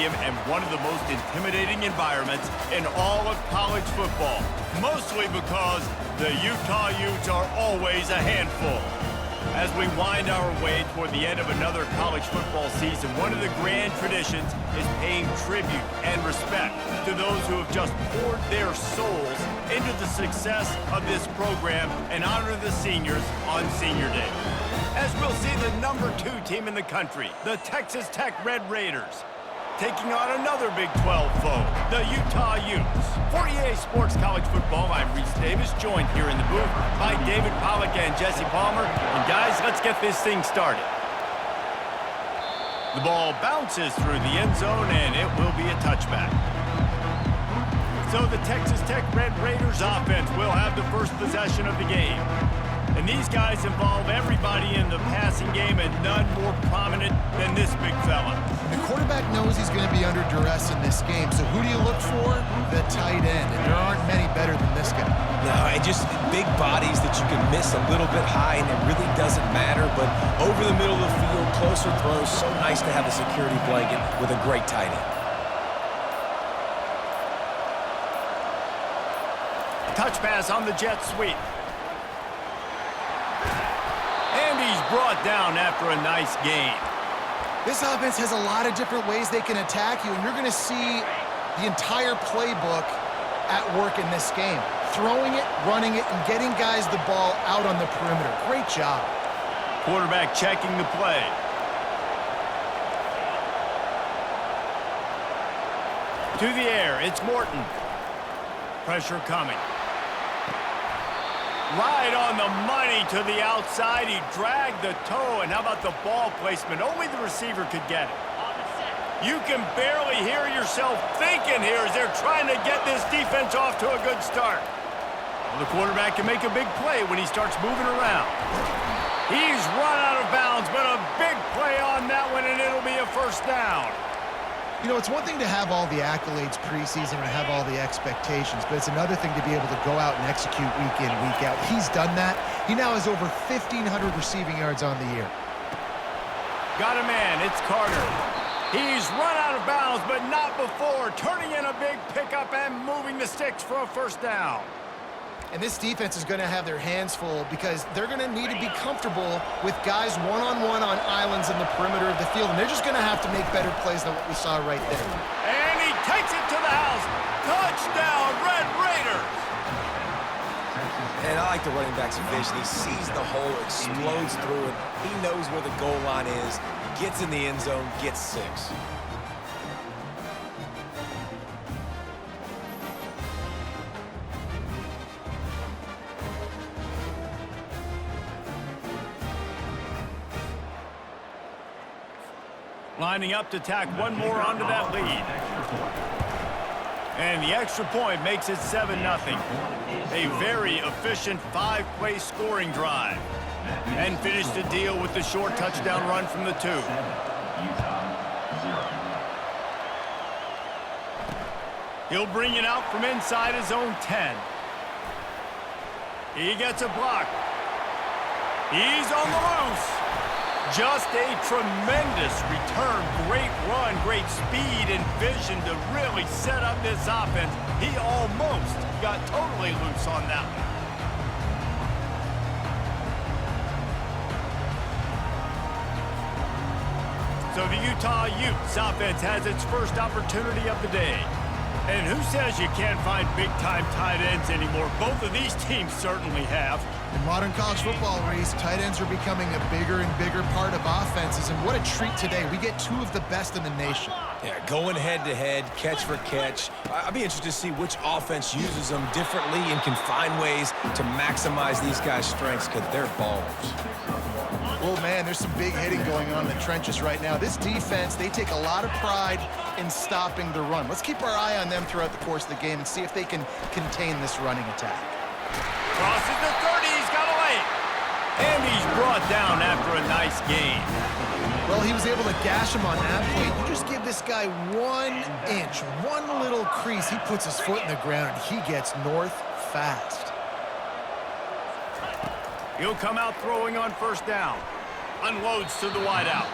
stadium and one of the most intimidating environments in all of college football, mostly because the Utah Utes are always a handful. As we wind our way toward the end of another college football season, one of the grand traditions is paying tribute and respect to those who have just poured their souls into the success of this program and honor the seniors on Senior Day. As we'll see the #2 team in the country, the Texas Tech Red Raiders, taking on another Big 12 foe, the Utah Utes. For EA Sports College Football, I'm Reese Davis, joined here in the booth by David Pollack and Jesse Palmer. And guys, let's get this thing started. The ball bounces through the end zone, and it will be a touchback. So the Texas Tech Red Raiders offense will have the first possession of the game. And these guys involve everybody in the passing game, and none more prominent than this big fella. The quarterback knows he's going to be under duress in this game, so who do you look for? The tight end, and there aren't many better than this guy. No, and just big bodies that you can miss a little bit high, and it really doesn't matter, but over the middle of the field, closer throws, so nice to have a security blanket with a great tight end. Touch pass on the jet sweep. And he's brought down after a nice gain. This offense has a lot of different ways they can attack you, and you're going to see the entire playbook at work in this game. Throwing it, running it, and getting guys the ball out on the perimeter. Great job. Quarterback checking the play. To the air, it's Morton. Pressure coming. Right on the money to the outside. He dragged the toe, and how about the ball placement? Only the receiver could get it. You can barely hear yourself thinking here as they're trying to get this defense off to a good start. Well, the quarterback can make a big play when he starts moving around. He's run out of bounds, but a big play on that one, and it'll be a first down. You know, it's one thing to have all the accolades preseason and have all the expectations, but it's another thing to be able to go out and execute week in, week out. He's done that. He now has over 1,500 receiving yards on the year. Got a man. It's Carter. He's run out of bounds, but not before. Turning in a big pickup and moving the sticks for a first down. And this defense is going to have their hands full because they're going to need to be comfortable with guys one-on-one on islands in the perimeter of the field. And they're just going to have to make better plays than what we saw right there. And he takes it to the house. Touchdown, Red Raiders. And I like the running back's vision. He sees the hole, explodes through it. He knows where the goal line is, gets in the end zone, gets 6. Lining up to tack one more onto that lead. And the extra point makes it 7-0. A very efficient 5-play scoring drive. And finish the deal with the short touchdown run from the 2. He'll bring it out from inside his own 10. He gets a block. He's on the loose. Just a tremendous return. Great run, great speed and vision to really set up this offense. He almost got totally loose on that one. So the Utah Utes offense has its first opportunity of the day. And who says you can't find big-time tight ends anymore? Both of these teams certainly have. In modern college football, Reese, tight ends are becoming a bigger and bigger part of offenses. And what a treat today. We get 2 of the best in the nation. Yeah, going head-to-head, catch for catch. I'd be interested to see which offense uses them differently and can find ways to maximize these guys' strengths because they're ballers. Oh, man, there's some big hitting going on in the trenches right now. This defense, they take a lot of pride in stopping the run. Let's keep our eye on them throughout the course of the game and see if they can contain this running attack. Crosses the 30, he's got a lane. And he's brought down after a nice gain. Well, he was able to gash him on that play. You just give this guy 1 inch, one little crease. He puts his foot in the ground, and he gets north fast. He'll come out throwing on first down. unloads to the wideout.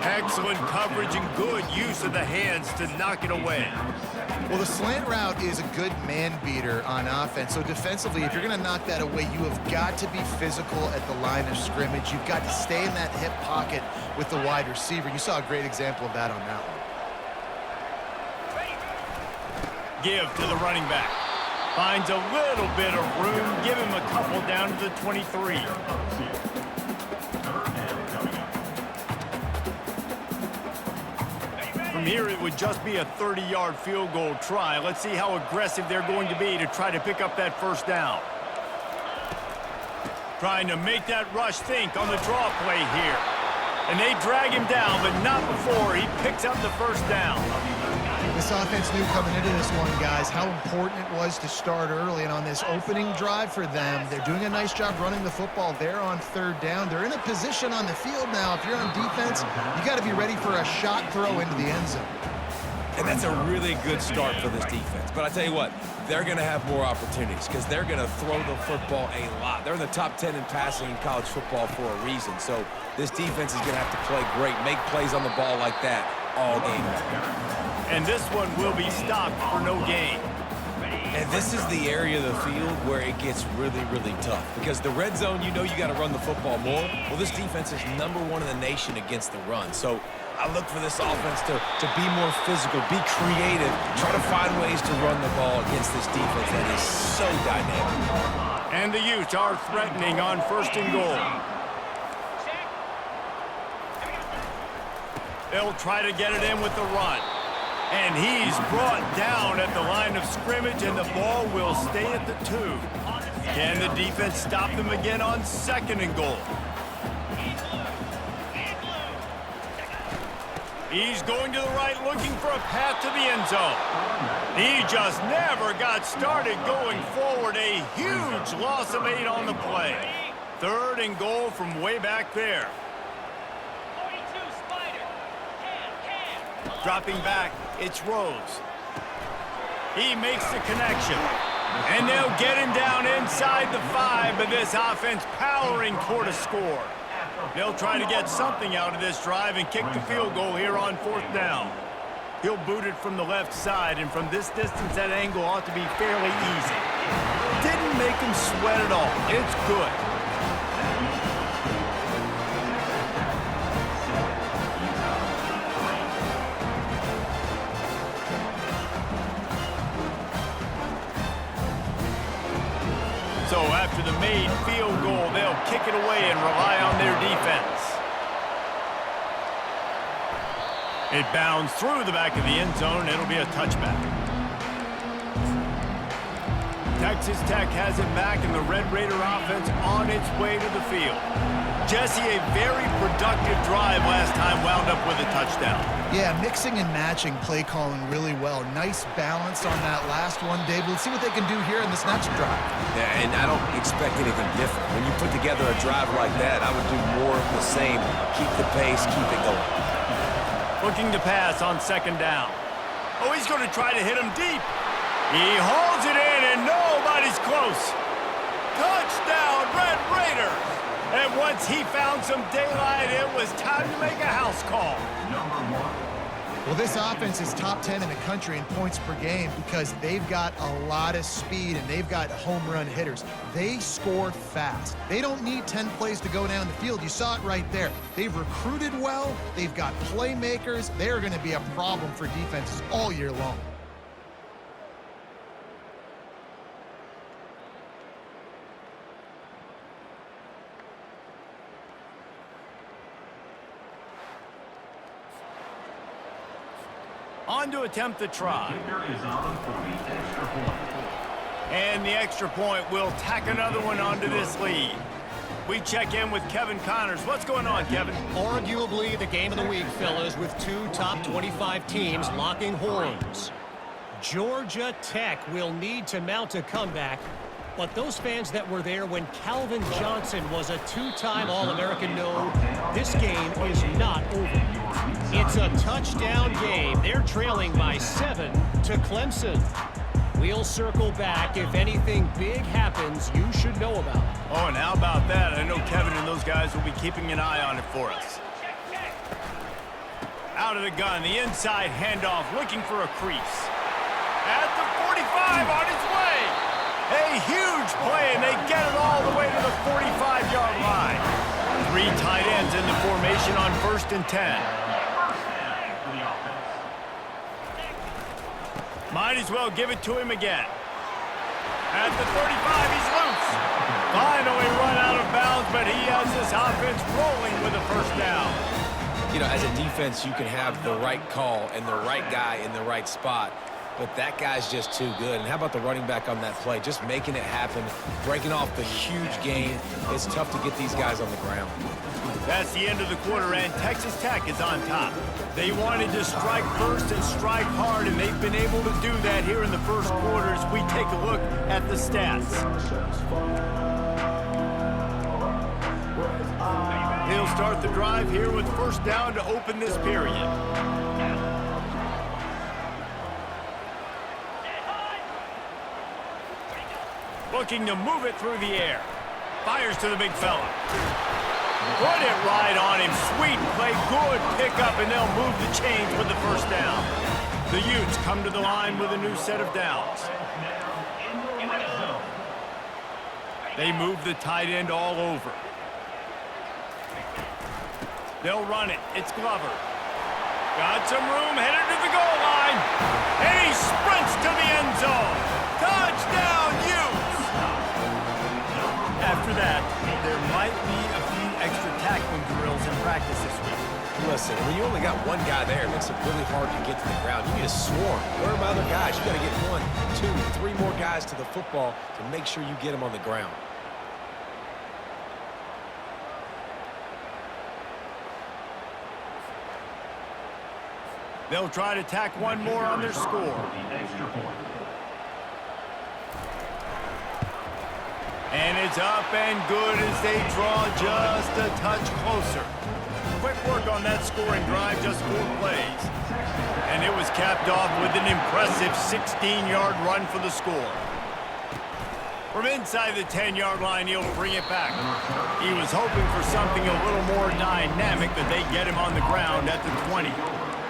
Excellent coverage and good use of the hands to knock it away. Well, the slant route is a good man beater on offense. So defensively, if you're going to knock that away, you have got to be physical at the line of scrimmage. You've got to stay in that hip pocket with the wide receiver. You saw a great example of that on that one. Give to the running back. Finds a little bit of room. Give him a couple down to the 23. From here, it would just be a 30-yard field goal try. Let's see how aggressive they're going to be to try to pick up that first down. Trying to make that rush think on the draw play here. And they drag him down, but not before he picks up the first down. This offense knew coming into this one, guys, how important it was to start early. And on this opening drive for them, they're doing a nice job running the football. They're on third down. They're in a position on the field now. If you're on defense, you got to be ready for a shot throw into the end zone. And that's a really good start for this defense. But I tell you what, they're going to have more opportunities because they're going to throw the football a lot. They're in the top 10 in passing in college football for a reason. So this defense is going to have to play great, make plays on the ball like that all game long. And this one will be stopped for no gain. And this is the area of the field where it gets really, really tough. Because the red zone, you know you got to run the football more. Well, this defense is #1 in the nation against the run. So I look for this offense to be more physical, be creative, try to find ways to run the ball against this defense that is so dynamic. And the Utes are threatening on 1st and goal. They'll try to get it in with the run. And he's brought down at the line of scrimmage, and the ball will stay at the 2. Can the defense stop them again on 2nd and goal? He's going to the right, looking for a path to the end zone. He just never got started going forward. A huge loss of 8 on the play. 3rd and goal from way back there. Dropping back, it's Rose. He makes the connection. And they'll get him down inside the 5, but this offense powering toward a score. They'll try to get something out of this drive and kick the field goal here on 4th down. He'll boot it from the left side, and from this distance, that angle ought to be fairly easy. Didn't make him sweat at all. It's good. So after the made field goal, they'll kick it away and rely on their defense. It bounds through the back of the end zone. It'll be a touchback. Texas Tech has it back, and the Red Raider offense on its way to the field. Jesse, a very productive drive last time wound up with a touchdown. Yeah, mixing and matching play calling really well. Nice balance on that last one, Dave. Let's see what they can do here in this next drive. Yeah, and I don't expect anything different. When you put together a drive like that, I would do more of the same. Keep the pace, keep it going. Looking to pass on 2nd down. Oh, he's going to try to hit him deep. He hauls it in, and nobody's close. Touchdown, Red Raiders! And once he found some daylight, it was time to make a house call. Well, this offense is top 10 in the country in points per game because they've got a lot of speed and they've got home run hitters. They score fast. They don't need 10 plays to go down the field. You saw it right there. They've recruited well. They've got playmakers. They're going to be a problem for defenses all year long. On to attempt the try. And the extra point will tack another one onto this lead. We check in with Kevin Connors. What's going on, Kevin? Arguably the game of the week, fellas, with 2 top 25 teams locking horns. Georgia Tech will need to mount a comeback, but those fans that were there when Calvin Johnson was a 2-time All-American know this game is not over. It's a touchdown game. They're trailing by 7 to Clemson. We'll circle back. If anything big happens, you should know about it. Oh, and how about that? I know Kevin and those guys will be keeping an eye on it for us. Out of the gun, the inside handoff, looking for a crease. At the 45, on its way. A huge play, and they get it all the way to the 45-yard line. 3 tight ends in the formation on 1st and 10. Might as well give it to him again. At the 35, he's loose. Finally run out of bounds, but he has this offense rolling with a first down. You know, as a defense, you can have the right call and the right guy in the right spot, but that guy's just too good. And how about the running back on that play? Just making it happen, breaking off the huge gain. It's tough to get these guys on the ground. That's the end of the quarter, and Texas Tech is on top. They wanted to strike first and strike hard, and they've been able to do that here in the first quarter as we take a look at the stats. They'll start the drive here with first down to open this period. Looking to move it through the air. Fires to the big fella. Put it right on him. Sweet play, good pickup, and they'll move the chains with the first down. The Utes come to the line with a new set of downs. They move the tight end all over. They'll run it. It's Glover. Got some room, headed to the goal line. And he sprints to the end zone. Touchdown, Utes! After that, there might be a few extra tackling drills in practice this week. Listen, when you only got one guy there, it makes it really hard to get to the ground. You need a swarm. Where are my other guys? You got to get 1, 2, 3 more guys to the football to make sure you get them on the ground. They'll try to tack one more on their score. And it's up and good as they draw just a touch closer. Quick work on that scoring drive, just 4 plays. And it was capped off with an impressive 16-yard run for the score. From inside the 10-yard line, he'll bring it back. He was hoping for something a little more dynamic, but they get him on the ground at the 20.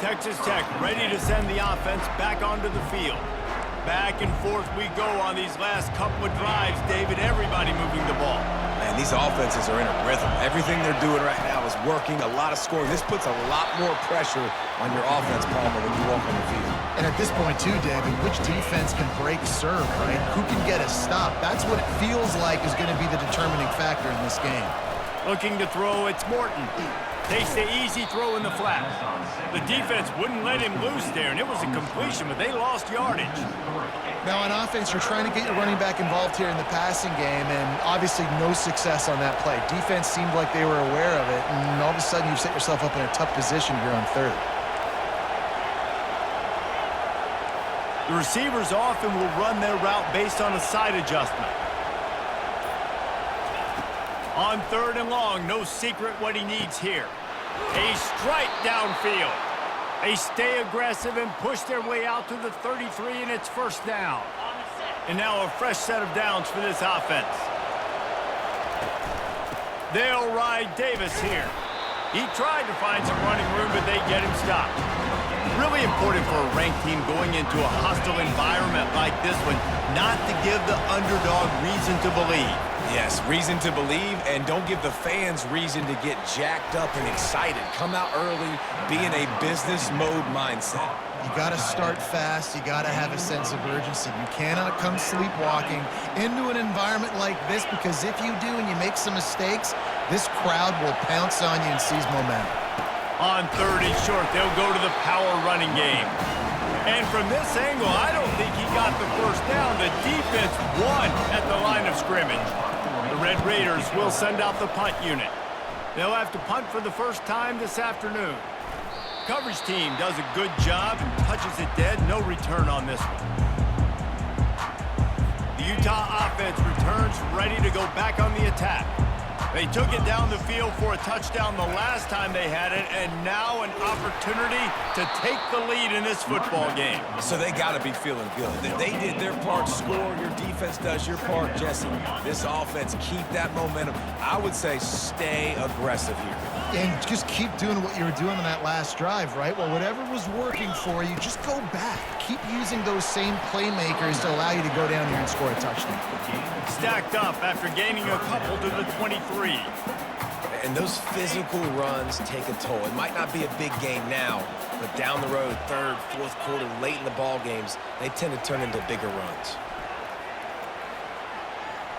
Texas Tech ready to send the offense back onto the field. Back and forth we go on these last couple of drives, David. Everybody moving the ball. Man, these offenses are in a rhythm. Everything they're doing right now is working. A lot of scoring. This puts a lot more pressure on your offense, Palmer, when you walk on the field. And at this point, too, David, which defense can break serve, right? Who can get a stop? That's what it feels like is going to be the determining factor in this game. Looking to throw, it's Morton. Takes the easy throw in the flat. The defense wouldn't let him loose there, and it was a completion, but they lost yardage. Now, on offense, you're trying to get your running back involved here in the passing game, and obviously no success on that play. Defense seemed like they were aware of it, and all of a sudden you've set yourself up in a tough position here on 3rd. The receivers often will run their route based on a side adjustment. On 3rd and long, no secret what he needs here. A strike downfield. They stay aggressive and push their way out to the 33, and it's first down. And now a fresh set of downs for this offense. They'll ride Davis here. He tried to find some running room, but they get him stopped. Really important for a ranked team going into a hostile environment like this one, not to give the underdog reason to believe. Yes, reason to believe, and don't give the fans reason to get jacked up and excited. Come out early, be in a business mode mindset. You got to start fast. You got to have a sense of urgency. You cannot come sleepwalking into an environment like this, because if you do and you make some mistakes, this crowd will pounce on you and seize momentum. On 3rd and short, they'll go to the power running game. And from this angle, I don't think he got the first down. The defense won at the line of scrimmage. The Red Raiders will send out the punt unit. They'll have to punt for the first time this afternoon. Coverage team does a good job and touches it dead. No return on this one. The Utah offense returns ready to go back on the attack. They took it down the field for a touchdown the last time they had it, and now an opportunity to take the lead in this football game. So they got to be feeling good. They did their part, score. Your defense does your part, Jesse. This offense, keep that momentum. I would say stay aggressive here. And just keep doing what you were doing on that last drive, right? Well, whatever was working for you, just go back. Keep using those same playmakers to allow you to go down here and score a touchdown. Stacked up after gaining a couple to the 23. And those physical runs take a toll. It might not be a big game now, but down the road, third, fourth quarter, late in the ball games, they tend to turn into bigger runs.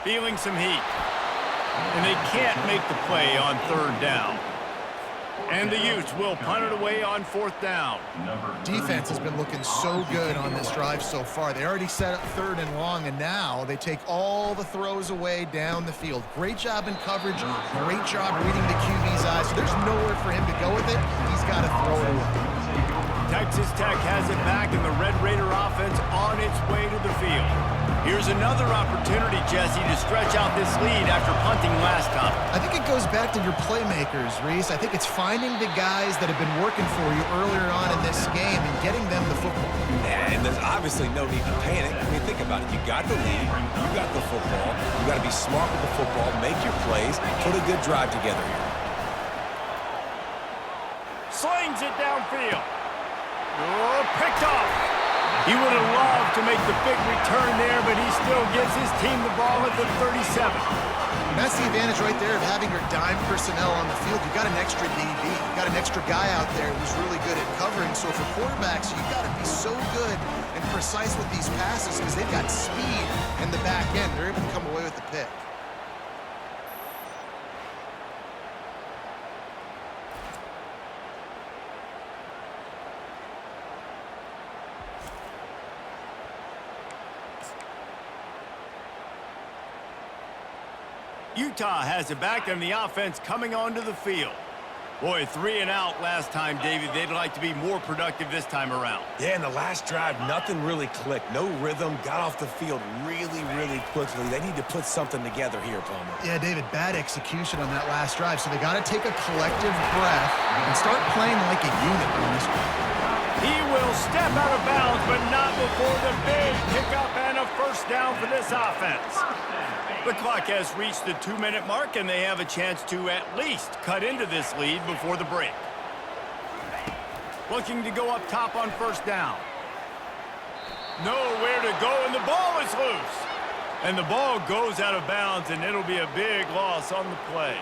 Feeling some heat. And they can't make the play on third down. And the Utes will punt it away on fourth down. Defense has been looking so good on this drive so far. They already set up third and long, and now they take all the throws away down the field. Great job in coverage. Great job reading the QB's eyes. So there's nowhere for him to go with it. He's got to throw it away. Texas Tech has it back, and the Red Raider offense on its way to the field. Here's another opportunity, Jesse, to stretch out this lead after punting last time. I think it goes back to your playmakers, Reese. I think it's finding the guys that have been working for you earlier on in this game and getting them the football. And there's obviously no need to panic. I mean, think about it. You got the lead. You got the football. You got to be smart with the football, make your plays, put a good drive together here. Slings it downfield. Oh, picked off. He would have loved to make the big return there, but he still gives his team the ball at the 37. And that's the advantage right there of having your dime personnel on the field. You've got an extra DB. You've got an extra guy out there who's really good at covering. So for quarterbacks, you've got to be so good and precise with these passes because they've got speed in the back end. They're able to come away with the pick. Utah has it back, and the offense coming onto the field. Boy, 3 and out last time, David. They'd like to be more productive this time around. Yeah, in the last drive, nothing really clicked. No rhythm, got off the field really, really quickly. They need to put something together here, Palmer. Yeah, David, bad execution on that last drive. So they got to take a collective breath and start playing like a unit on this one. He will step out of bounds, but not before the big pickup and a first down for this offense. The clock has reached the 2-minute mark, and they have a chance to at least cut into this lead before the break. Looking to go up top on first down. Nowhere to go, and the ball is loose. And the ball goes out of bounds, and it'll be a big loss on the play.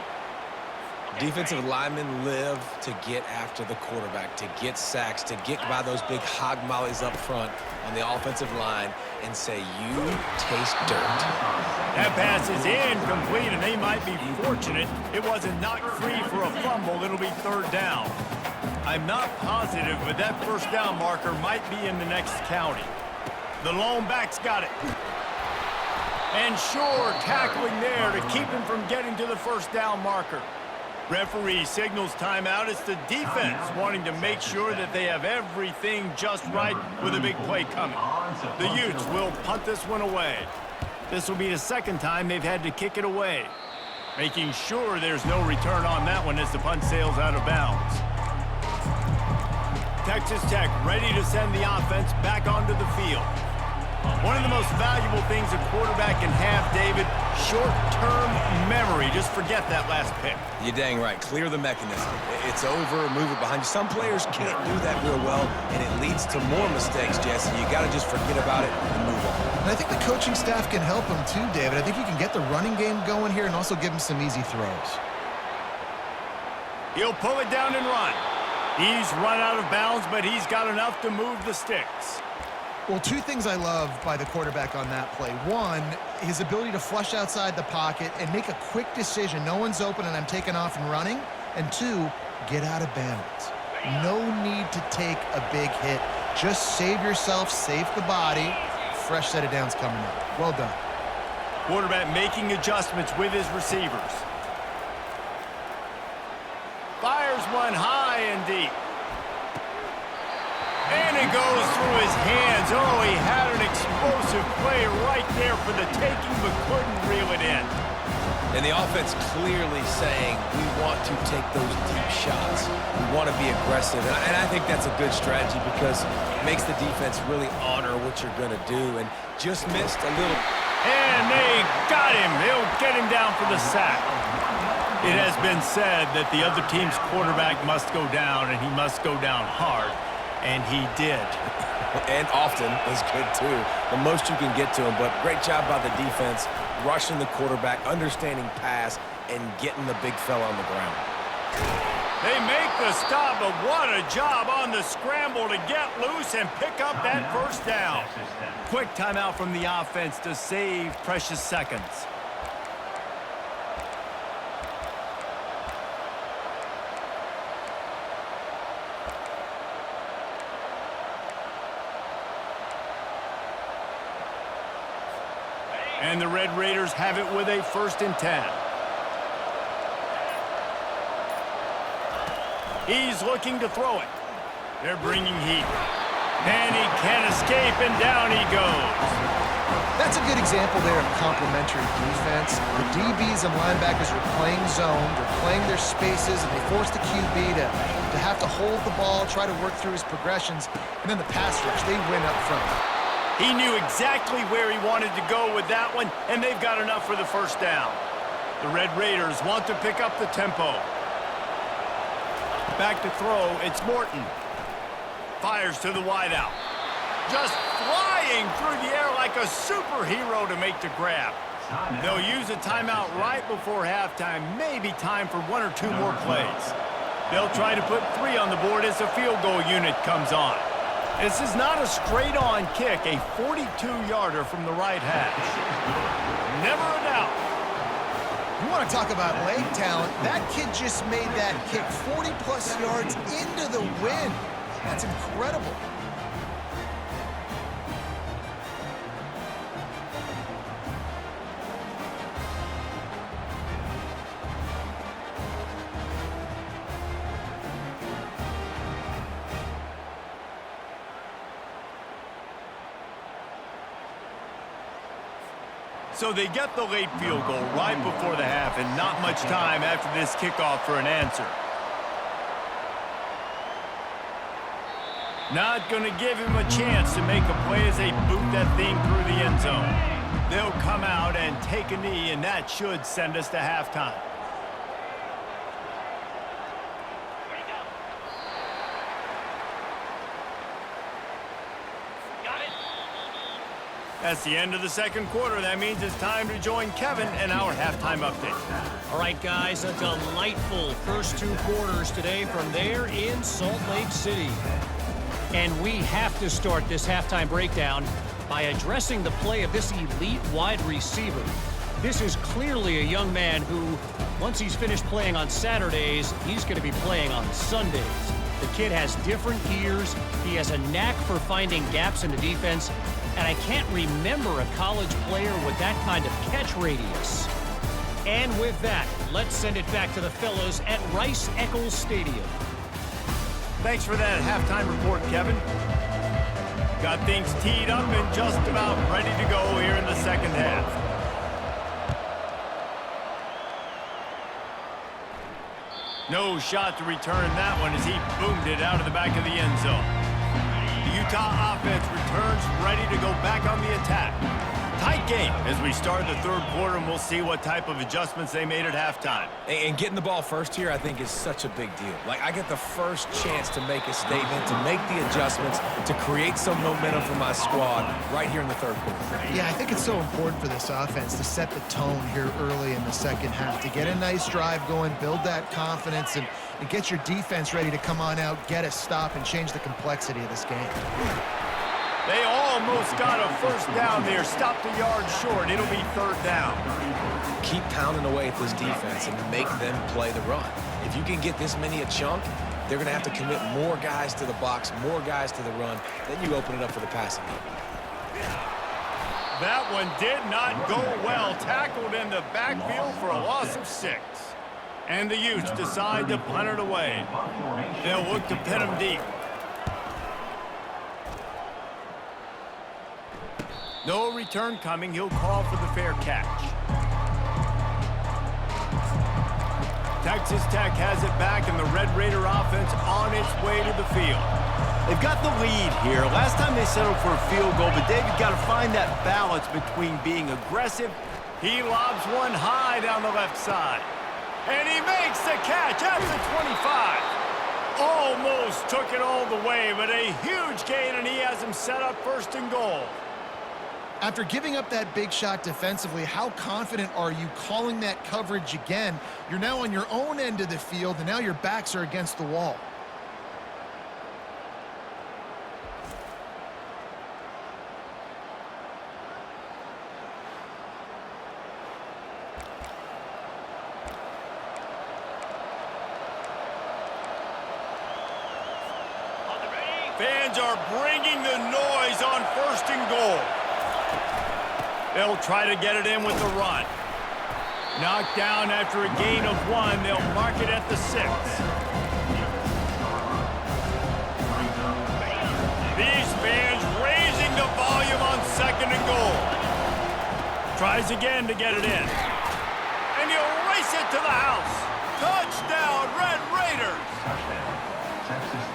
Defensive linemen live to get after the quarterback, to get sacks, to get by those big hog mollies up front on the offensive line and say, you taste dirt. That pass is incomplete, and they might be fortunate it wasn't knocked free for a fumble. It'll be third down. I'm not positive, but that first down marker might be in the next county. The lone back's got it. And sure, tackling there to keep him from getting to the first down marker. Referee signals timeout. It's the defense wanting to make sure that they have everything just right with a big play coming. The Utes will punt this one away. This will be the second time they've had to kick it away. Making sure there's no return on that one as the punt sails out of bounds. Texas Tech ready to send the offense back onto the field. One of the most valuable things a quarterback can have, David, short-term memory. Just forget that last pick. You're dang right. Clear the mechanism. It's over, move it behind you. Some players can't do that real well, and it leads to more mistakes, Jesse. You got to just forget about it and move on. And I think the coaching staff can help him too, David. I think you can get the running game going here and also give him some easy throws. He'll pull it down and run. He's run out of bounds, but he's got enough to move the sticks. Well, two things I love by the quarterback on that play. One, his ability to flush outside the pocket and make a quick decision. No one's open and I'm taking off and running. And two, get out of bounds. No need to take a big hit. Just save yourself, save the body. Fresh set of downs coming up. Well done. Quarterback making adjustments with his receivers. Fires one high and deep. And it goes through his hands. Oh, he had an explosive play right there for the taking, but couldn't reel it in. And the offense clearly saying, we want to take those deep shots. We want to be aggressive. And I think that's a good strategy because it makes the defense really honor what you're going to do. And just missed a little. And they got him. They'll get him down for the sack. It has been said that the other team's quarterback must go down, and he must go down hard. And he did. And often is good, too. The most you can get to him. But great job by the defense, rushing the quarterback, understanding pass, and getting the big fella on the ground. They make the stop, but what a job on the scramble to get loose and pick up that first down. Quick timeout from the offense to save precious seconds. And the Red Raiders have it with a 1st and 10. He's looking to throw it. They're bringing heat. And he can't escape, and down he goes. That's a good example there of complementary defense. The DBs and linebackers are playing zone, they're playing their spaces, and they force the QB to have to hold the ball, try to work through his progressions, and then the pass rush, they win up front. He knew exactly where he wanted to go with that one, and they've got enough for the first down. The Red Raiders want to pick up the tempo. Back to throw, it's Morton. Fires to the wideout. Just flying through the air like a superhero to make the grab. They'll use a timeout right before halftime, maybe time for 1 or 2 more plays. They'll try to put 3 on the board as the field goal unit comes on. This is not a straight-on kick, a 42-yarder from the right hash. Never a doubt. You want to talk about leg talent? That kid just made that kick 40-plus yards into the wind. That's incredible. So they get the late field goal right before the half, and not much time after this kickoff for an answer. Not going to give him a chance to make a play as they boot that thing through the end zone. They'll come out and take a knee, and that should send us to halftime. That's the end of the second quarter. That means it's time to join Kevin in our halftime update. All right, guys, a delightful first 2 quarters today from there in Salt Lake City. And we have to start this halftime breakdown by addressing the play of this elite wide receiver. This is clearly a young man who, once he's finished playing on Saturdays, he's going to be playing on Sundays. The kid has different gears. He has a knack for finding gaps in the defense. And I can't remember a college player with that kind of catch radius. And with that, let's send it back to the fellows at Rice-Eccles Stadium. Thanks for that halftime report, Kevin. Got things teed up and just about ready to go here in the second half. No shot to return that one as he boomed it out of the back of the end zone. The Utah offense returns ready to go back on the attack. Tight game as we start the third quarter, and we'll see what type of adjustments they made at halftime. And getting the ball first here, I think, is such a big deal. Like, I get the first chance to make a statement, to make the adjustments, to create some momentum for my squad right here in the third quarter. Yeah, I think it's so important for this offense to set the tone here early in the second half, to get a nice drive going, build that confidence, and get your defense ready to come on out, get a stop, and change the complexity of this game. They almost got a first down there, stopped a yard short. It'll be third down. Keep pounding away at this defense and make them play the run. If you can get this many a chunk, they're going to have to commit more guys to the box, more guys to the run. Then you open it up for the passing game. That one did not go well. Tackled in the backfield for a loss of 6. And the Utes decide to punt it away. They'll look to pin him deep. No return coming. He'll call for the fair catch. Texas Tech has it back, and the Red Raider offense on its way to the field. They've got the lead here. Last time they settled for a field goal, but David got to find that balance between being aggressive. He lobs one high down the left side. And he makes the catch at the 25. Almost took it all the way, but a huge gain, and he has him set up first and goal. After giving up that big shot defensively, how confident are you calling that coverage again? You're now on your own end of the field, and now your backs are against the wall. Fans are bringing the noise on first and goal. They'll try to get it in with the run. Knocked down after a gain of 1. They'll mark it at the 6. These fans raising the volume on second and goal. Tries again to get it in. And he'll race it to the house. Touchdown, Red Raiders!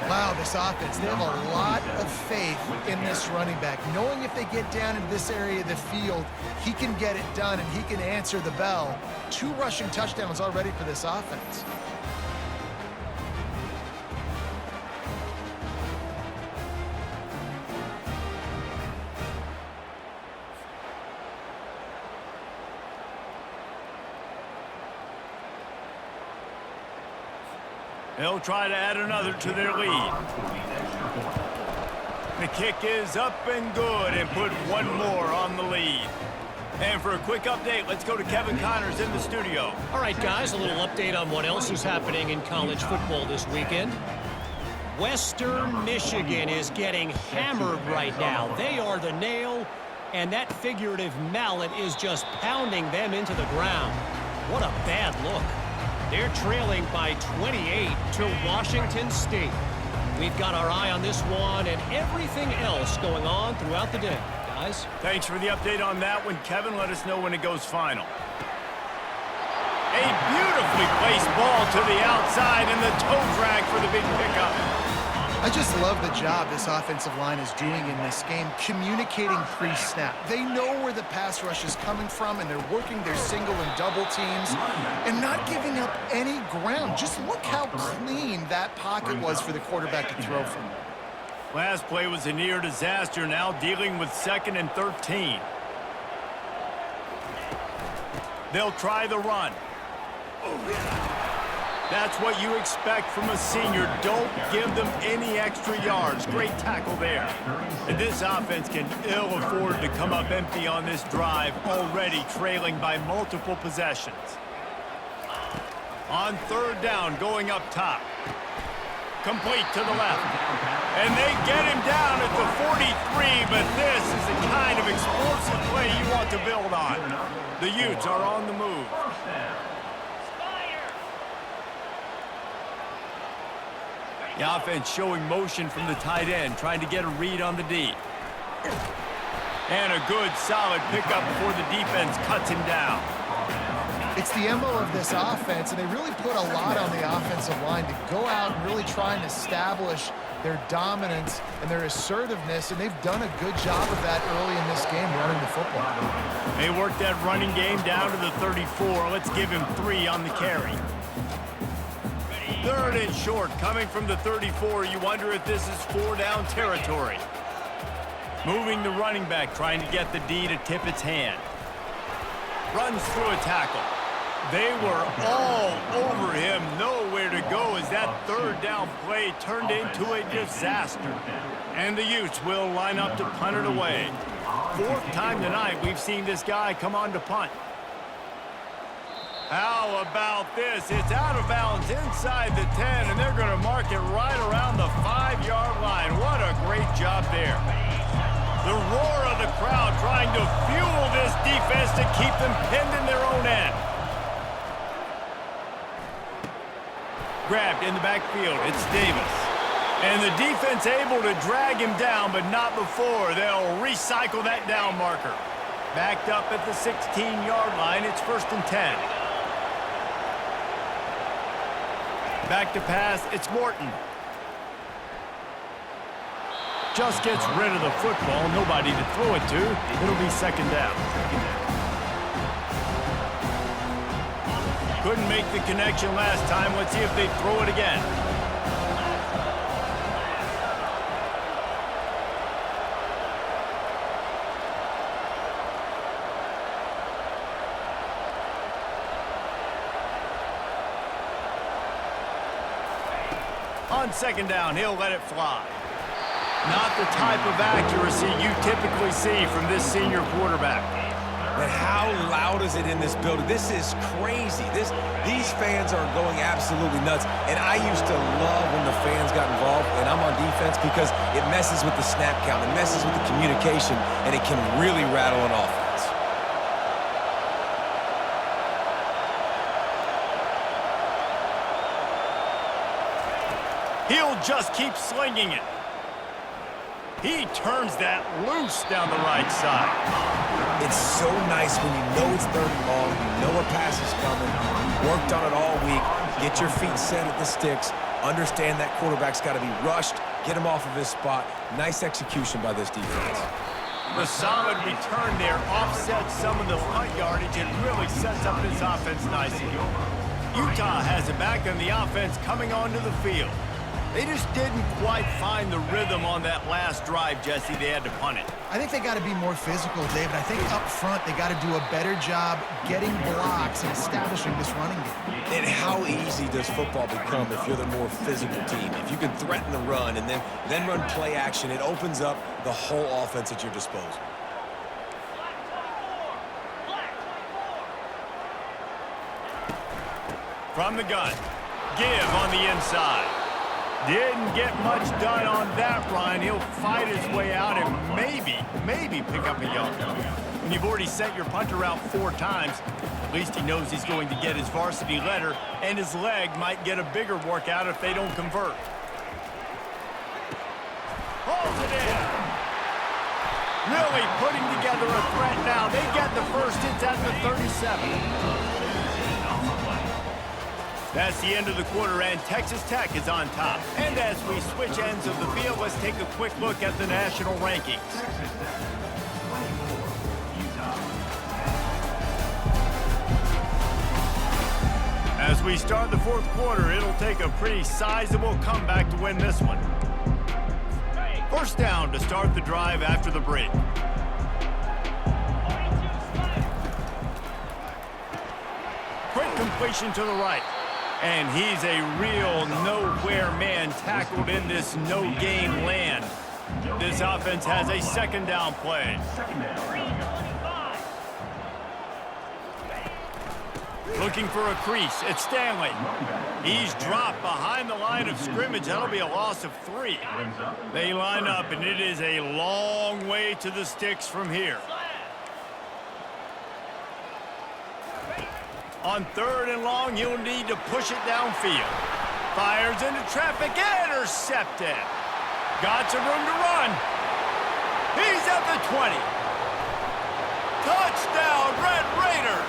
Wow, this offense, they have a lot of faith in this running back, knowing if they get down into this area of the field, he can get it done and he can answer the bell. 2 rushing touchdowns already for this offense. They'll try to add another to their lead. The kick is up and good and put 1 more on the lead. And for a quick update, let's go to Kevin Connors in the studio. All right, guys, a little update on what else is happening in college football this weekend. Western Michigan is getting hammered right now. They are the nail, and that figurative mallet is just pounding them into the ground. What a bad look. They're trailing by 28 to Washington State. We've got our eye on this one and everything else going on throughout the day, guys. Thanks for the update on that one, Kevin. Let us know when it goes final. A beautifully placed ball to the outside and the toe drag for the big pickup. I just love the job this offensive line is doing in this game, communicating pre-snap. They know where the pass rush is coming from, and they're working their single and double teams and not giving up any ground. Just look how clean that pocket was for the quarterback to throw from. Last play was a near disaster, now dealing with 2nd and 13. They'll try the run. That's what you expect from a senior. Don't give them any extra yards. Great tackle there. And this offense can ill afford to come up empty on this drive, already trailing by multiple possessions. On 3rd down, going up top. Complete to the left. And they get him down at the 43, but this is the kind of explosive play you want to build on. The Utes are on the move. The offense showing motion from the tight end, trying to get a read on the D. And a good, solid pickup before the defense cuts him down. It's the MO of this offense, and they really put a lot on the offensive line to go out and really try and establish their dominance and their assertiveness, and they've done a good job of that early in this game running the football. They worked that running game down to the 34. Let's give him 3 on the carry. 3rd and short, coming from the 34. You wonder if this is 4-down territory. Moving the running back, trying to get the D to tip its hand. Runs through a tackle. They were all over him, nowhere to go as that 3rd down play turned into a disaster. And the Utes will line up to punt it away. 4th time tonight we've seen this guy come on to punt. How about this? It's out of bounds inside the 10, and they're going to mark it right around the 5-yard line. What a great job there. The roar of the crowd trying to fuel this defense to keep them pinned in their own end. Grabbed in the backfield. It's Davis. And the defense able to drag him down, but not before. They'll recycle that down marker. Backed up at the 16-yard line. It's 1st and 10. Back to pass, it's Morton. Just gets rid of the football, nobody to throw it to. It'll be second down. Couldn't make the connection last time. Let's see if they throw it again. On second down, he'll let it fly. Not the type of accuracy you typically see from this senior quarterback. And how loud is it in this building? This is crazy. These fans are going absolutely nuts. And I used to love when the fans got involved, and I'm on defense because it messes with the snap count, it messes with the communication, and it can really rattle an offense. He'll just keep slinging it. He turns that loose down the right side. It's so nice when you know it's third and long, you know a pass is coming, you worked on it all week, get your feet set at the sticks, understand that quarterback's got to be rushed, get him off of his spot. Nice execution by this defense. The solid return there offsets some of the punt yardage and really sets up this offense nicely. Utah has it back and the offense coming onto the field. They just didn't quite find the rhythm on that last drive, Jesse. They had to punt it. I think they got to be more physical, David. I think up front they got to do a better job getting blocks and establishing this running game. And how easy does football become if you're the more physical team? If you can threaten the run and then run play action, it opens up the whole offense at your disposal. From the gun, give on the inside. Didn't get much done on that run. He'll fight his way out and maybe pick up a yard. When you've already sent your punter out 4 times, at least he knows he's going to get his varsity letter, and his leg might get a bigger workout if they don't convert. Holds it in. Really putting together a threat now. They get the first. It's at the 37. That's the end of the quarter, and Texas Tech is on top. And as we switch ends of the field, let's take a quick look at the national rankings. As we start the fourth quarter, it'll take a pretty sizable comeback to win this one. First down to start the drive after the break. Quick completion to the right. And he's a real nowhere man tackled in this no-gain land. This offense has a second down play. Looking for a crease. It's Stanley. He's dropped behind the line of scrimmage. That'll be a loss of 3. They line up, and it is a long way to the sticks from here. On third and long, you'll need to push it downfield. Fires into traffic, intercepted. Got some room to run. He's at the 20. Touchdown, Red Raiders.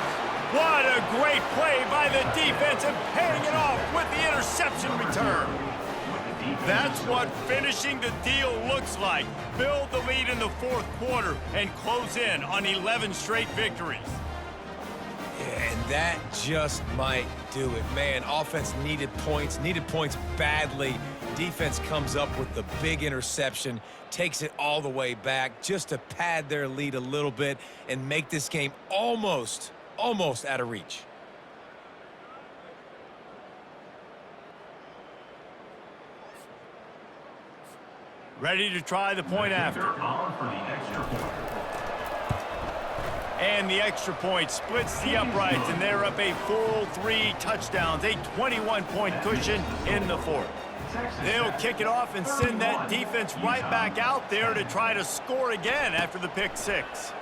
What a great play by the defense and paying it off with the interception return. That's what finishing the deal looks like. Build the lead in the fourth quarter and close in on 11 straight victories. And that just might do it. Man, offense needed points badly. Defense comes up with the big interception, takes it all the way back just to pad their lead a little bit and make this game almost out of reach. Ready to try the point after. And the extra point splits the uprights, and they're up a full 3 touchdowns, a 21-point cushion in the fourth. They'll kick it off and send that defense right back out there to try to score again after the pick 6.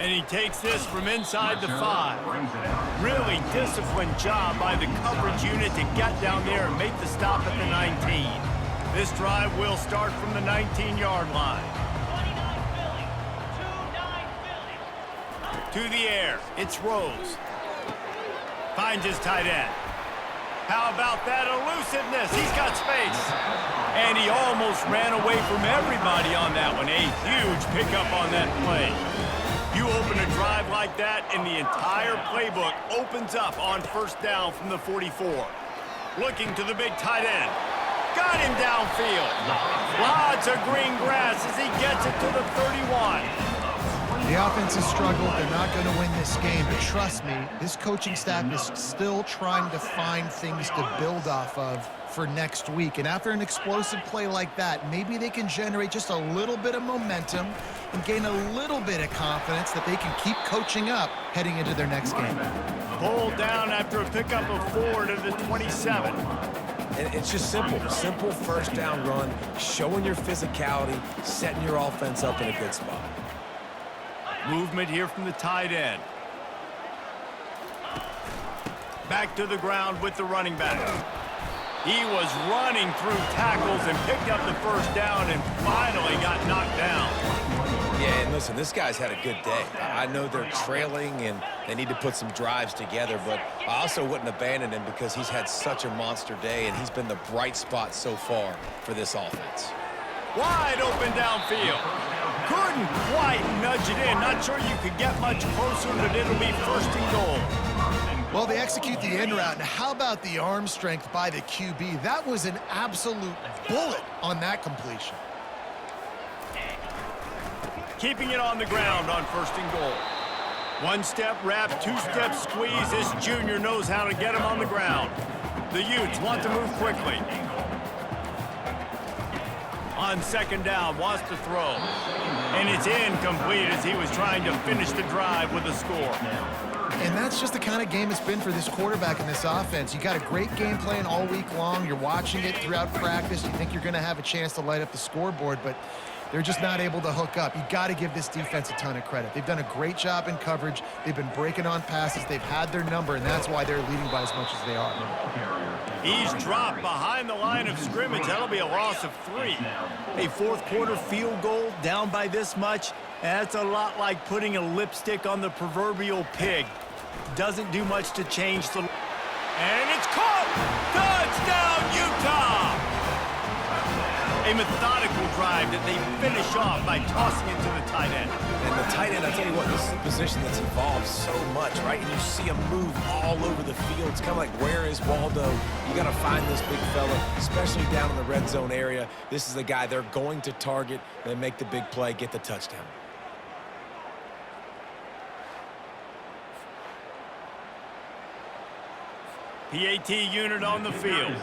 And he takes this from inside the 5. Really disciplined job by the coverage unit to get down there and make the stop at the 19. This drive will start from the 19-yard line. To the air, it's Rose. Finds his tight end. How about that elusiveness? He's got space. And he almost ran away from everybody on that one. A huge pickup on that play. You open a drive like that, and the entire playbook opens up on first down from the 44. Looking to the big tight end. Got him downfield. Lots of green grass as he gets it to the 31. The offense has struggled. They're not going to win this game. But trust me, this coaching staff is still trying to find things to build off of for next week. And after an explosive play like that, maybe they can generate just a little bit of momentum and gain a little bit of confidence that they can keep coaching up heading into their next game. Pulled down after a pickup of 4 to the 27. And it's just simple. Simple first down run, showing your physicality, setting your offense up in a good spot. Movement here from the tight end. Back to the ground with the running back. He was running through tackles and picked up the first down and finally got knocked down. Yeah, and listen, this guy's had a good day. I know they're trailing and they need to put some drives together, but I also wouldn't abandon him because he's had such a monster day and he's been the bright spot so far for this offense. Wide open downfield. Couldn't quite nudge it in. Not sure you could get much closer, but it'll be first and goal. Well, they execute the in route. Now, how about the arm strength by the QB? That was an absolute bullet on that completion. Keeping it on the ground on first and goal. One-step wrap, two-step squeeze. This junior knows how to get him on the ground. The Utes want to move quickly. On second down, wants to throw. And it's incomplete as he was trying to finish the drive with a score. And that's just the kind of game it's been for this quarterback in this offense. You got a great game plan all week long. You're watching it throughout practice. You think you're going to have a chance to light up the scoreboard, but they're just not able to hook up. You got to give this defense a ton of credit. They've done a great job in coverage. They've been breaking on passes. They've had their number, and that's why they're leading by as much as they are. He's dropped behind the line of scrimmage. That'll be a loss of 3. A fourth-quarter field goal down by this much, that's a lot like putting a lipstick on the proverbial pig. Doesn't do much to change the... And it's caught! Touchdown, Utah! A methodical drive that they finish off by tossing it to the tight end. And the tight end, I tell you what, this is a position that's evolved so much, right? And you see him move all over the field. It's kind of like, where is Waldo? You got to find this big fella, especially down in the red zone area. This is the guy they're going to target. They make the big play, get the touchdown. PAT unit on the field.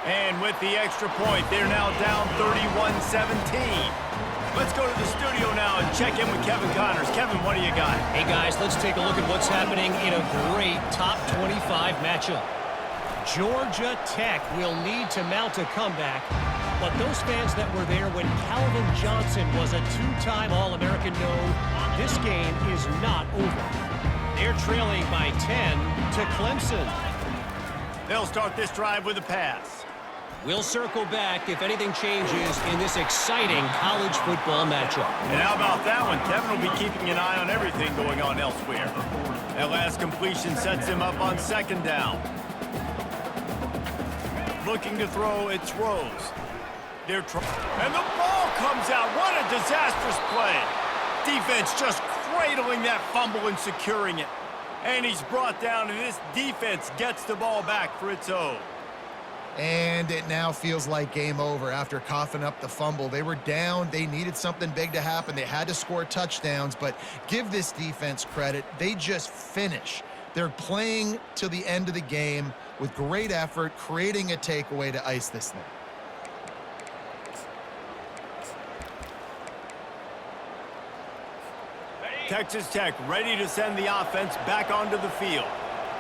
And with the extra point, they're now down 31-17. Let's go to the studio now and check in with Kevin Connors. Kevin, what do you got? Hey, guys, let's take a look at what's happening in a great top 25 matchup. Georgia Tech will need to mount a comeback, but those fans that were there when Calvin Johnson was a two-time All-American know this game is not over. They're trailing by 10 to Clemson. They'll start this drive with a pass. We'll circle back if anything changes in this exciting college football matchup. And how about that one? Kevin will be keeping an eye on everything going on elsewhere. That last completion sets him up on second down. Looking to throw, it's Rose. And the ball comes out. What a disastrous play. Defense just cradling that fumble and securing it. And he's brought down, and this defense gets the ball back for its own. And it now feels like game over after coughing up the fumble. They were down. They needed something big to happen. They had to score touchdowns, but give this defense credit. They just finish. They're playing to the end of the game with great effort, creating a takeaway to ice this thing. Texas Tech ready to send the offense back onto the field.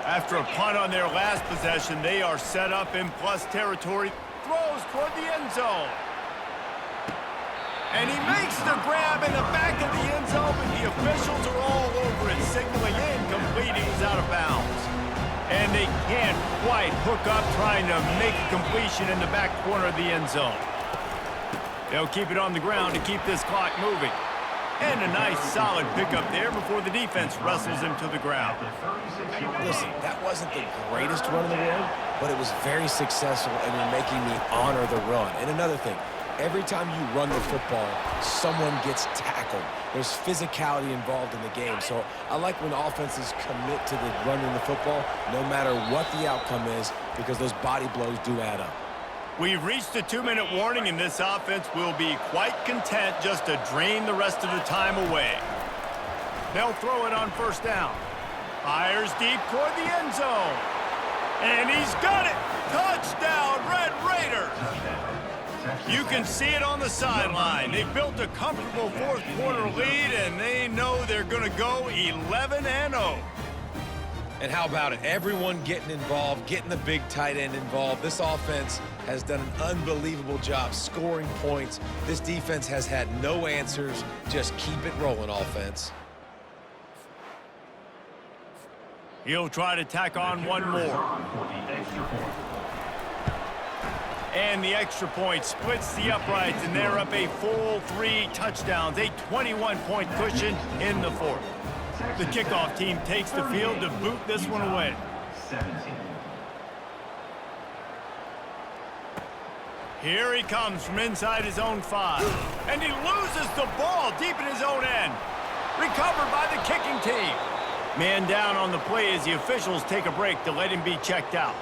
After a punt on their last possession, they are set up in plus territory. Throws toward the end zone. And he makes the grab in the back of the end zone, but the officials are all over it, signaling incomplete. He was out of bounds. And they can't quite hook up trying to make a completion in the back corner of the end zone. They'll keep it on the ground to keep this clock moving. And a nice solid pickup there before the defense wrestles him to the ground. Listen, that wasn't the greatest run in the world, but it was very successful, and you're making me honor the run. And another thing, every time you run the football, someone gets tackled. There's physicality involved in the game. So I like when offenses commit to the running the football, no matter what the outcome is, because those body blows do add up. We've reached a 2-minute warning, and this offense will be quite content just to drain the rest of the time away. They'll throw it on first down. Fires deep toward the end zone. And he's got it! Touchdown, Red Raiders! You can see it on the sideline. They built a comfortable fourth-quarter lead, and they know they're going to go 11-0. And how about it? Everyone getting involved, getting the big tight end involved. This offense has done an unbelievable job scoring points. This defense has had no answers. Just keep it rolling, offense. He'll try to tack on one more. And the extra point splits the uprights, and they're up a full 3 touchdowns, a 21-point cushion in the fourth. The kickoff team takes the field to boot this one away. Here he comes from inside his own 5. And he loses the ball deep in his own end. Recovered by the kicking team. Man down on the play as the officials take a break to let him be checked out.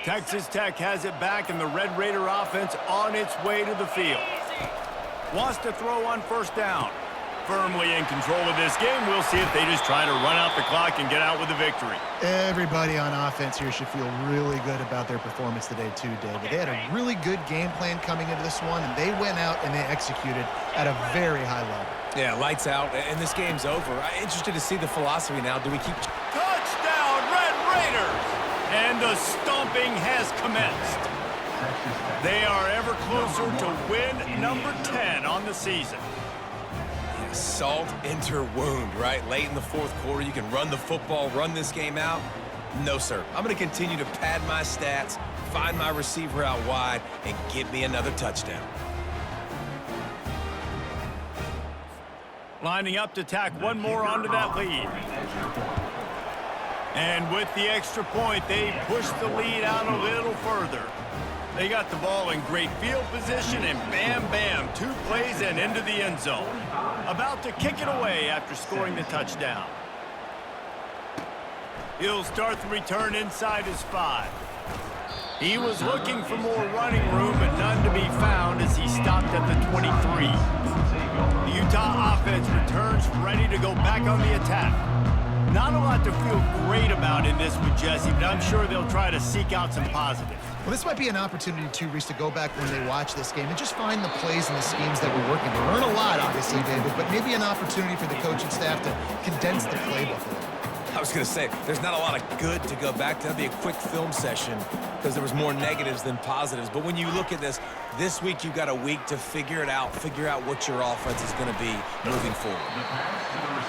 Texas Tech has it back, and the Red Raider offense on its way to the field. Wants to throw on first down. Firmly in control of this game. We'll see if they just try to run out the clock and get out with a victory. Everybody on offense here should feel really good about their performance today too, David. They had a really good game plan coming into this one, and they went out and they executed at a very high level. Yeah, lights out, and this game's over. I'm interested to see the philosophy now. Do we keep... Touchdown, Red Raiders! And the stomping has commenced. They are ever closer to win number 10 on the season. Yeah, salt enter wound, right? Late in the fourth quarter, you can run the football, run this game out. No, sir. I'm going to continue to pad my stats, find my receiver out wide, and get me another touchdown. Lining up to tack one more onto that lead. And with the extra point, they push the lead out a little further. They got the ball in great field position, and bam, bam, 2 plays and into the end zone. About to kick it away after scoring the touchdown. He'll start the return inside his 5. He was looking for more running room, but none to be found as he stopped at the 23. The Utah offense returns ready to go back on the attack. Not a lot to feel great about in this with Jesse, but I'm sure they'll try to seek out some positives. Well, this might be an opportunity, too, Reese, to go back when they watch this game and just find the plays and the schemes that were working. They learn a lot, obviously, David, but maybe an opportunity for the coaching staff to condense the playbook a little. I was going to say, there's not a lot of good to go back to. That'd be a quick film session because there was more negatives than positives. But when you look at this week you've got a week to figure it out, figure out what your offense is going to be moving forward.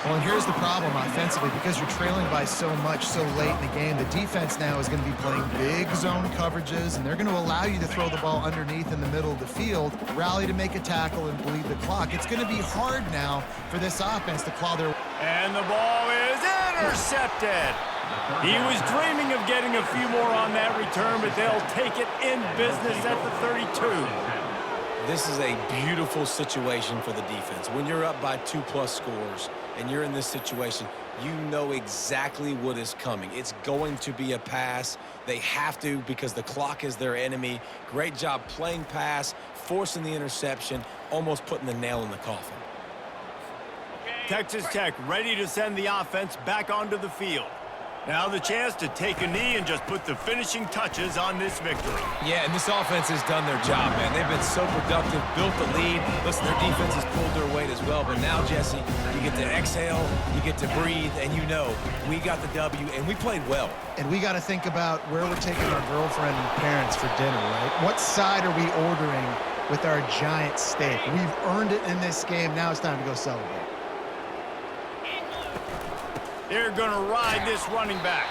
Well, and here's the problem offensively, because you're trailing by so much so late in the game, the defense now is going to be playing big zone coverages, and they're going to allow you to throw the ball underneath in the middle of the field, rally to make a tackle, and bleed the clock. It's going to be hard now for this offense to claw their... And the ball is intercepted. He was dreaming of getting a few more on that return, but they'll take it in business at the 32. This is a beautiful situation for the defense. When you're up by 2+ scores and you're in this situation, you know exactly what is coming. It's going to be a pass. They have to because the clock is their enemy. Great job playing pass, forcing the interception, almost putting the nail in the coffin. Texas Tech ready to send the offense back onto the field. Now the chance to take a knee and just put the finishing touches on this victory. Yeah, and this offense has done their job, man. They've been so productive, built the lead. Listen, their defense has pulled their weight as well. But now, Jesse, you get to exhale, you get to breathe, and you know we got the W, and we played well. And we got to think about where we're taking our girlfriend and parents for dinner, right? What side are we ordering with our giant steak? We've earned it in this game. Now it's time to go celebrate. They're going to ride this running back.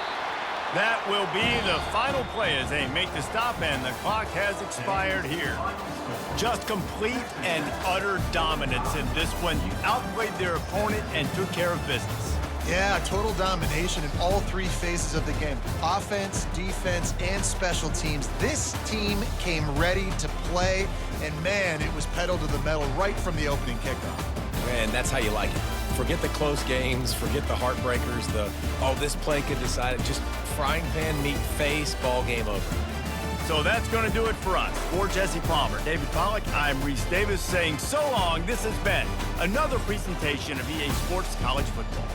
That will be the final play as they make the stop, and the clock has expired here. Just complete and utter dominance in this one. You outplayed their opponent and took care of business. Yeah, total domination in all three phases of the game. Offense, defense, and special teams. This team came ready to play, and man, it was pedal to the metal right from the opening kickoff. Man, that's how you like it. Forget the close games, forget the heartbreakers, this play could decide it. Just frying pan, meat, face, ball game over. So that's going to do it for us. For Jesse Palmer, David Pollack, I'm Reese Davis saying so long. This has been another presentation of EA Sports College Football.